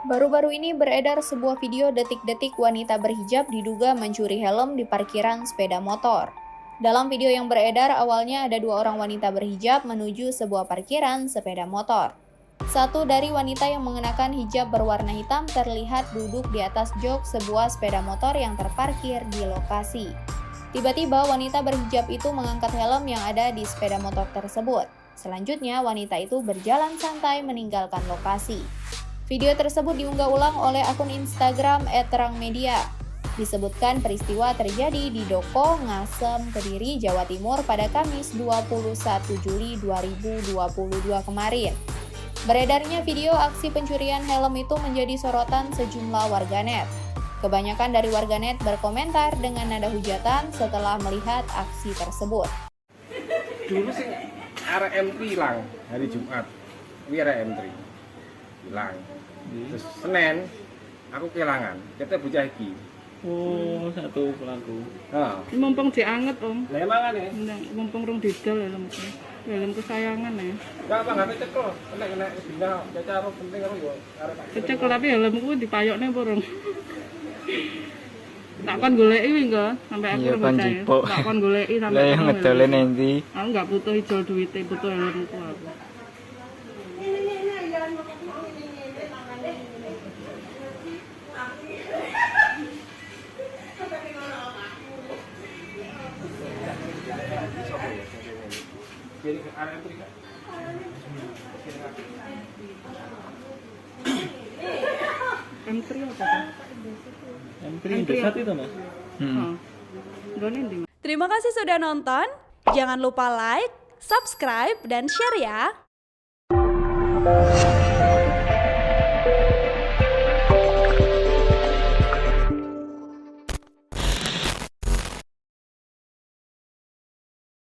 Baru-baru ini beredar sebuah video detik-detik wanita berhijab diduga mencuri helm di parkiran sepeda motor. Dalam video yang beredar, awalnya ada dua orang wanita berhijab menuju sebuah parkiran sepeda motor. Satu dari wanita yang mengenakan hijab berwarna hitam terlihat duduk di atas jok sebuah sepeda motor yang terparkir di lokasi. Tiba-tiba wanita berhijab itu mengangkat helm yang ada di sepeda motor tersebut. Selanjutnya, wanita itu berjalan santai meninggalkan lokasi. Video tersebut diunggah ulang oleh akun Instagram @terangmedia. Disebutkan peristiwa terjadi di Doko, Ngasem, Kediri, Jawa Timur pada Kamis 21 Juli 2022 kemarin. Beredarnya video aksi pencurian helm itu menjadi sorotan sejumlah warganet. Kebanyakan dari warganet berkomentar dengan nada hujatan setelah melihat aksi tersebut. Dulu sih arek M3 hilang hari Jumat. Ini arek M3 hilang. Terus Senin aku kehilangan. Kita bocah iki. Oh, satu pelaku. Heeh. Ini mumpung dianget, Om. Lah mangane. Mumpung rung didol helmku. Helm kesayangan ya. Enggak apa enggak cekel. Kena dina cacar penting karo yo arek. Kecekel tapi helmku dipayokne apa rung? Tak kon goleki wingi kok sampai aku Iya, bocah. Jipuk. Tak kon goleki sampai Lah yang ketemu ngedole helmku. nanti. Aku enggak butuh ijol duwite, butuh helmku aku. Jadi arek M3 kan. M3 apa tuh? M3 Indosat itu Mas. Oh. Gone ndi? Terima kasih sudah nonton. Jangan lupa like, subscribe, dan share ya.